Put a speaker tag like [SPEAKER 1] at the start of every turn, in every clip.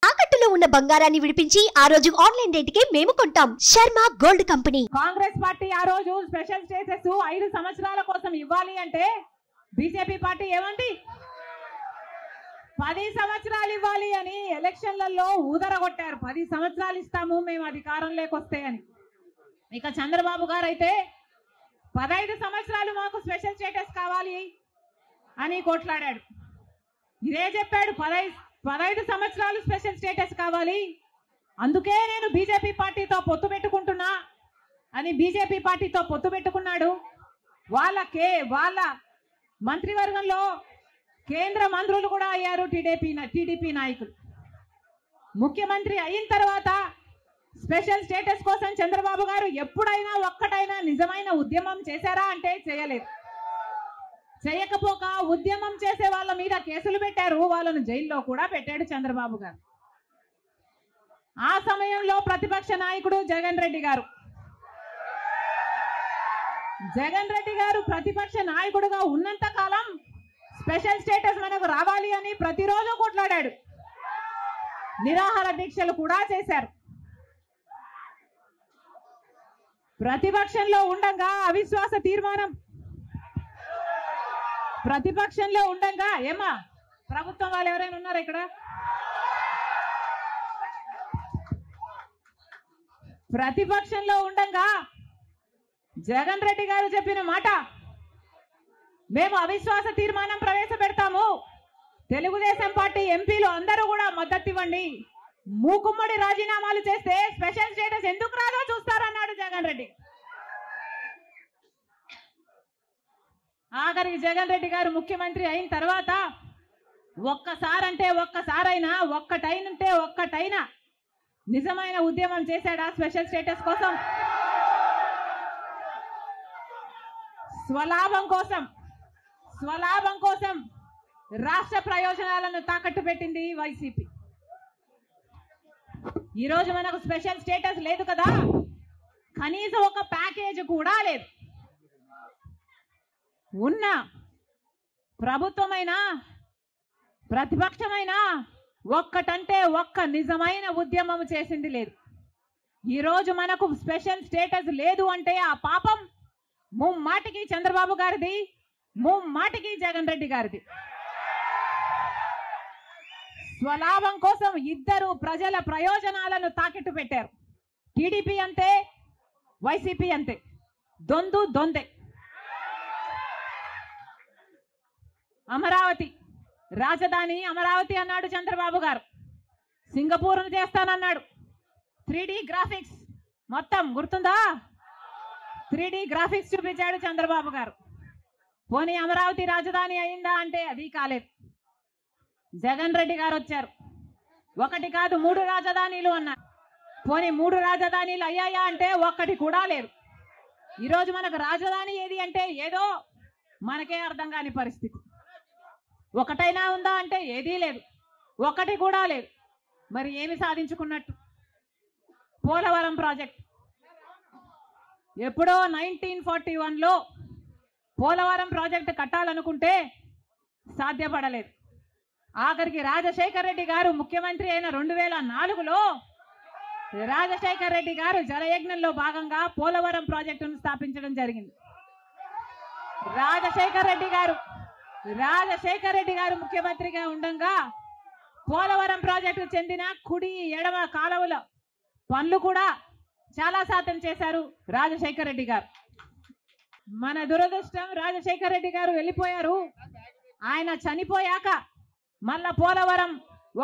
[SPEAKER 1] తాకట్టులో ఉన్న బంగారాన్ని విడిపించి ఆ రోజు ఆన్లైన్ రేటుకే మేము కొంటాం. Sharma gold company.
[SPEAKER 2] Congress party ఆ రోజు స్పెషల్ స్టేటస్ 5 సంవత్సరాల కోసం ఇవ్వాలి అంటే బీజేపీ పార్టీ ఏమంది 10 సంవత్సరాలు ఇవ్వాలి అని ఎలక్షన్లలో ఊదరగొట్టారు. 10 సంవత్సరాలు ఇస్తాము మేము అధికారంలోకి వస్తే అని. ఇక చంద్రబాబు గారు అయితే 15 సంవత్సరాలు మాకు స్పెషల్ స్టేటస్ కావాలి అని కొట్లాడాడు. ఇదే చెప్పాడు 15 సంవత్సరాలు స్పెషల్ స్టేటస్ కావాలి, అందుకే నేను బీజేపీ పార్టీతో పొత్తు పెట్టుకుంటున్నా అని బీజేపీ పార్టీతో పొత్తు పెట్టుకున్నాడు. వాళ్ళ మంత్రివర్గంలో కేంద్ర మంత్రులు కూడా అయ్యారు టీడీపీ నాయకులు. ముఖ్యమంత్రి అయిన తర్వాత స్పెషల్ స్టేటస్ కోసం చంద్రబాబు గారు ఎప్పుడైనా ఒక్కటైనా నిజమైన ఉద్యమం చేశారా అంటే చేయలేదు. చేయకపోక ఉద్యమం చేసే వాళ్ళ మీద కేసులు పెట్టారు, వాళ్ళను జైల్లో కూడా పెట్టాడు చంద్రబాబు గారు. ఆ సమయంలో ప్రతిపక్ష నాయకుడు జగన్ రెడ్డి గారు ప్రతిపక్ష నాయకుడుగా ఉన్నంత కాలం స్పెషల్ స్టేటస్ మనకు రావాలి అని ప్రతిరోజు కొట్లాడాడు. నిరాహార దీక్షలు కూడా చేశారు. ప్రతిపక్షంలో ఉండగా అవిశ్వాస తీర్మానం ఏమా ప్రభుత్వం వాళ్ళు ఎవరైనా ఉన్నారా ఇక్కడ? ప్రతిపక్షంలో ఉండగా జగన్ రెడ్డి గారు చెప్పిన మాట, మేము అవిశ్వాస తీర్మానం ప్రవేశపెడతాము, తెలుగుదేశం పార్టీ ఎంపీలు అందరూ కూడా మద్దతు ఇవ్వండి, మూకుమ్మడి రాజీనామాలు చేస్తే స్పెషల్ స్టేటస్ ఎందుకు రాదో చూస్తారన్నాడు జగన్ రెడ్డి. ఆఖరికి జగన్ రెడ్డి గారు ముఖ్యమంత్రి అయిన తర్వాత ఒక్కటైనా నిజమైన ఉద్యమం చేశాడా స్పెషల్ స్టేటస్ కోసం? స్వలాభం కోసం రాష్ట్ర ప్రయోజనాలను తాకట్టు పెట్టింది వైసీపీ. ఈరోజు మనకు స్పెషల్ స్టేటస్ లేదు కదా, కనీసం ఒక ప్యాకేజ్ కూడా లేదు. ఉన్న ప్రభుత్వమైనా ప్రతిపక్షమైనా ఒక్కటంటే ఒక్క నిజమైన ఉద్యమం చేసింది లేదు. ఈరోజు మనకు స్పెషల్ స్టేటస్ లేదు అంటే ఆ పాపం ముమ్మాటికి చంద్రబాబు గారిది, ముమ్మాటికి జగన్ రెడ్డి గారిది. స్వలాభం కోసం ఇద్దరు ప్రజల ప్రయోజనాలను తాకట్టు పెట్టారు. టీడీపీ అంతే, వైసీపీ అంతే, దొందే. రాజధాని అమరావతి అన్నాడు చంద్రబాబు గారు, సింగపూర్ను చేస్తానన్నాడు. 3D గ్రాఫిక్స్ మొత్తం గుర్తుందా? 3D గ్రాఫిక్స్ చూపించాడు చంద్రబాబు గారు. పోనీ అమరావతి రాజధాని అయిందా అంటే అది కాలేదు. జగన్ రెడ్డి గారు వచ్చారు, 1 కాదు 3 రాజధానిలు అన్నారు. పోనీ 3 రాజధానిలు అయ్యాయా అంటే ఒక్కటి కూడా లేదు. ఈరోజు మనకు రాజధాని ఏది అంటే ఏదో మనకే అర్థం కాని పరిస్థితి. ఒకటైనా ఉందా అంటే ఏదీ లేదు, ఒకటి కూడా లేదు. మరి ఏమి సాధించుకున్నట్టు? పోలవరం ప్రాజెక్ట్ ఎప్పుడో 1941లో పోలవరం ప్రాజెక్ట్ కట్టాలనుకుంటే సాధ్యపడలేదు. ఆఖరికి రాజశేఖర్ రెడ్డి గారు ముఖ్యమంత్రి అయిన 2004లో రాజశేఖర్ రెడ్డి గారు జలయజ్ఞంలో భాగంగా పోలవరం ప్రాజెక్టును స్థాపించడం జరిగింది. రాజశేఖర్ రెడ్డి గారు ముఖ్యమంత్రిగా ఉండగా పోలవరం ప్రాజెక్టు చెందిన కుడి ఎడమ కాలువల పనులు కూడా చాలా శాతం చేశారు రాజశేఖర్ రెడ్డి గారు. మన దురదృష్టం రాజశేఖర్ రెడ్డి గారు వెళ్ళిపోయారు. ఆయన చనిపోయాక మళ్ళా పోలవరం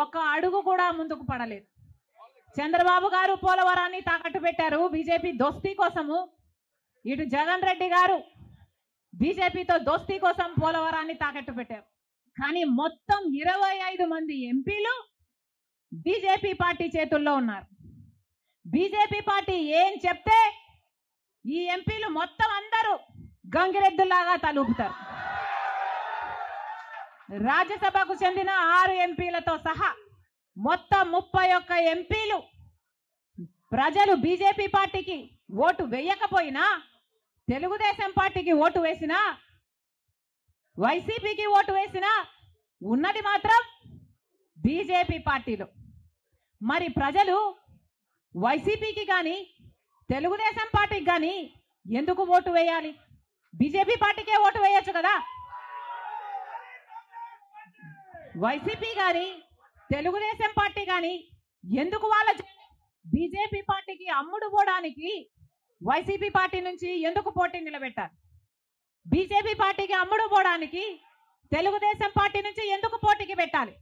[SPEAKER 2] ఒక్క అడుగు కూడా ముందుకు పడలేదు. చంద్రబాబు గారు పోలవరాన్ని తాకట్టు పెట్టారు బీజేపీ దోస్తీ కోసము. ఇటు జగన్ రెడ్డి గారు బీజేపీతో దోస్తీ కోసం పోలవరాన్ని తాకట్టు పెట్టారు. కానీ మొత్తం 25 మంది ఎంపీలు బీజేపీ పార్టీ చేతుల్లో ఉన్నారు. బీజేపీ పార్టీ ఏం చెప్తే ఈ ఎంపీలు మొత్తం అందరూ గంగిరెద్దులాగా తలూపుతారు. రాజ్యసభకు చెందిన 6 ఎంపీలతో సహా మొత్తం 31 ఎంపీలు ప్రజలు బీజేపీ పార్టీకి ఓటు వేయకపోయినా, తెలుగుదేశం పార్టీకి ఓటు వేసినా, వైసీపీకి ఓటు వేసినా ఉన్నది మాత్రం బీజేపీ పార్టీలో. మరి ప్రజలు వైసీపీకి కానీ తెలుగుదేశం పార్టీకి కానీ ఎందుకు ఓటు వేయాలి? బీజేపీ పార్టీకే ఓటు వేయొచ్చు కదా. వైసీపీ కానీ తెలుగుదేశం పార్టీ కానీ ఎందుకు వాళ్ళ బీజేపీ పార్టీకి అమ్ముడు పోవడానికి వైసీపీ పార్టీ నుంచి ఎందుకు పోటీ నిలబెట్టారు? బీజేపీ పార్టీకి అమ్ముడు పోవడానికి తెలుగుదేశం పార్టీ నుంచి ఎందుకు పోటీకి పెట్టాలి?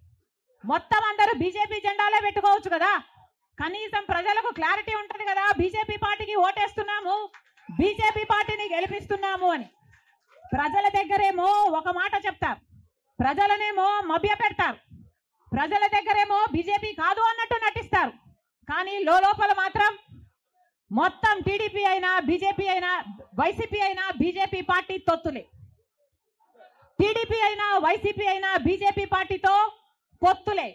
[SPEAKER 2] మొత్తం అందరూ బీజేపీ జెండాలే పెట్టుకోవచ్చు కదా. కనీసం ప్రజలకు క్లారిటీ ఉంటుంది కదా, బీజేపీ పార్టీకి ఓటేస్తున్నాము, బీజేపీ పార్టీని గెలిపిస్తున్నాము అని. ప్రజల దగ్గరేమో ఒక మాట చెప్తారు, ప్రజలనేమో మభ్య పెడతారు, ప్రజల దగ్గరేమో బీజేపీ కాదు అన్నట్టు నటిస్తారు. కానీ లోపల మాత్రం మొత్తం టీడీపీ అయినా బీజేపీ అయినా వైసీపీ అయినా బీజేపీ పార్టీ తొత్తులే. టీడీపీ అయినా వైసీపీ అయినా బీజేపీ పార్టీతో పొత్తులే.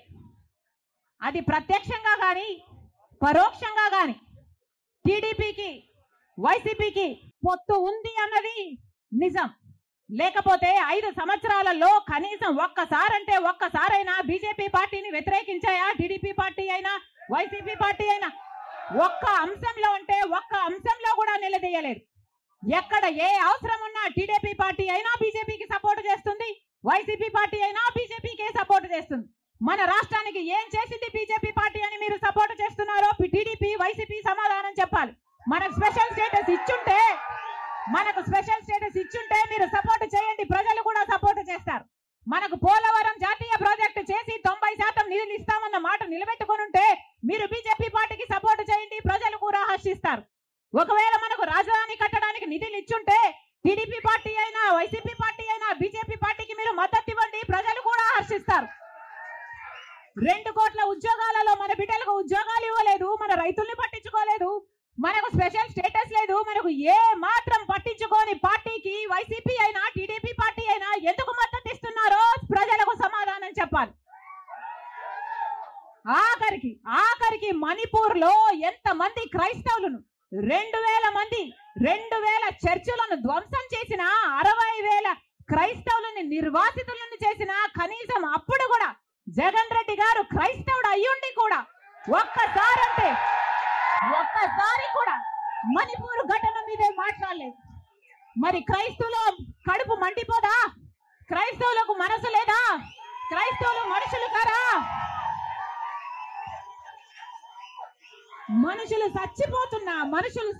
[SPEAKER 2] అది ప్రత్యక్షంగా కానీ పరోక్షంగా కానీ టీడీపీకి వైసీపీకి పొత్తు ఉంది అన్నది నిజం. లేకపోతే 5 సంవత్సరాలలో కనీసం ఒక్కసారైనా బీజేపీ పార్టీని వ్యతిరేకించాయా? టీడీపీ పార్టీ అయినా వైసీపీ పార్టీ అయినా ఒక్క అంశంలో కూడా నిలదీయలేదు. ఎక్కడ ఏ అవసరం ఉన్నా టీడీపీ పార్టీ అయినా బీజేపీకి సపోర్ట్ చేస్తుంది, వైసీపీ పార్టీ అయినా బీజేపీకే సపోర్ట్ చేస్తుంది. మన రాష్ట్రానికి ఏం చేసింది బీజేపీ పార్టీ అని మీరు సపోర్ట్ చేస్తున్నారో టీడీపీ వైసీపీ సమాధానం చెప్పాలి. మనకు స్పెషల్ స్టేటస్ ఇచ్చుంటే మీరు సపోర్ట్ చేయండి, ప్రజలు కూడా సపోర్ట్ చేస్తారు. మనకు పోలవరం జాతీయ ప్రాజెక్టు చేసి 90% నిధులు ఇస్తామన్న మాట నిలబెట్టుకుని ఉంటే మీరు బీజేపీ పార్టీకి సపోర్ట్ చేయండి, ప్రజలు కూడా హర్షిస్తారు. ఒకవేళ మనకు రాజధాని కట్టడానికి నిధులు ఇచ్చుంటే టీడీపీ పార్టీ అయినా వైసీపీ పార్టీ అయినా బీజేపీ పార్టీకి మీరు మద్దతు ఇవ్వండి, ప్రజలు కూడా హర్షిస్తారు. 2 కోట్ల ఉద్యోగాలలో మన బిడ్డలకు ఉద్యోగాలు ఇవ్వలేదు, మన రైతుల్ని పట్టించుకోలేదు, మనకు స్పెషల్ స్టేటస్ లేదు, మనకు ఏ మాత్రం పట్టించుకోని పార్టీకి వైసీపీ అయినా టీడీపీ పార్టీ అయినా ఎందుకు మద్దతు ఇస్తున్నారో ప్రజలకు సమాధానం చెప్పాలి. ఆఖరికి మణిపూర్ లో ఎంతమంది క్రైస్తవులను 2000 చర్చిలను ధ్వంసం చేసిన, 60,000 క్రైస్తవులని నిర్వాసితులను చేసిన, కనీసం అప్పుడు కూడా జగన్ రెడ్డి గారు క్రైస్తవుడు అయ్యుండి కూడా ఒక్కసారి కూడా మణిపూర్ ఘటన మీదే మాట్లాడలేదు. మరి క్రైస్తవుల కడుపు మండిపోదా? క్రైస్తవులకు మనసు లేదా? క్రైస్తవులు మనుషులు కారా? మనుషులు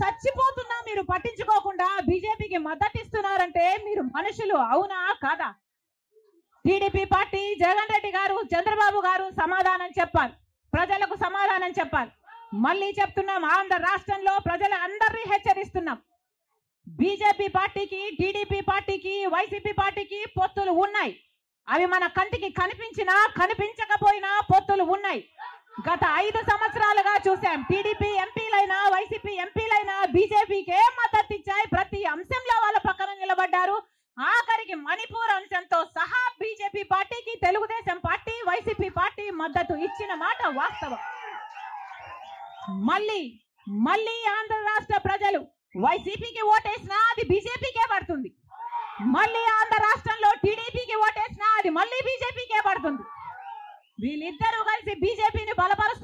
[SPEAKER 2] చచ్చిపోతున్నా మీరు పట్టించుకోకుండా బీజేపీకి మద్దతు ఇస్తున్నారంటే మీరు మనుషులు అవునా కాదా? టీడీపీ పార్టీ జగన్ రెడ్డి గారు చంద్రబాబు గారు సమాధానం చెప్పాలి, ప్రజలకు సమాధానం చెప్పాలి. మళ్ళీ చెప్తున్నాం, ఆంధ్ర రాష్ట్రంలో ప్రజలందరినీ హెచ్చరిస్తున్నాం, బీజేపీ పార్టీకి టీడీపీ పార్టీకి వైసీపీ పార్టీకి పొత్తులు ఉన్నాయి. అవి మన కంటికి కనిపించినా కనిపించకపోయినా పొత్తులు ఉన్నాయి. గత 5 సంవత్సరాలుగా చూసాం. టీడీపీ ఎంపీలైనా వైసీపీ ఎంపీలైనా బీజేపీకే మద్దతు ఇచ్చాయి, ప్రతి అంశంలో వాళ్ళ పక్కన నిలబడ్డారు. ఆఖరికి మణిపూర్ అంశంతో సహా బీజేపీ పార్టీకి తెలుగుదేశం పార్టీ వైసీపీ పార్టీ మద్దతు ఇచ్చిన మాట వాస్తవం. మళ్ళీ ఆంధ్ర రాష్ట్ర ప్రజలు వైసీపీకి ఓటేసినా అది బీజేపీకే పడుతుంది, మళ్ళీ ఆంధ్ర రాష్ట్రంలో టీడీపీకి ఓటేసినా అది మళ్ళీ బీజేపీకే పడుతుంది. వీళ్ళిద్దరూ కలిసి బీజేపీని బలపరుస్తారు.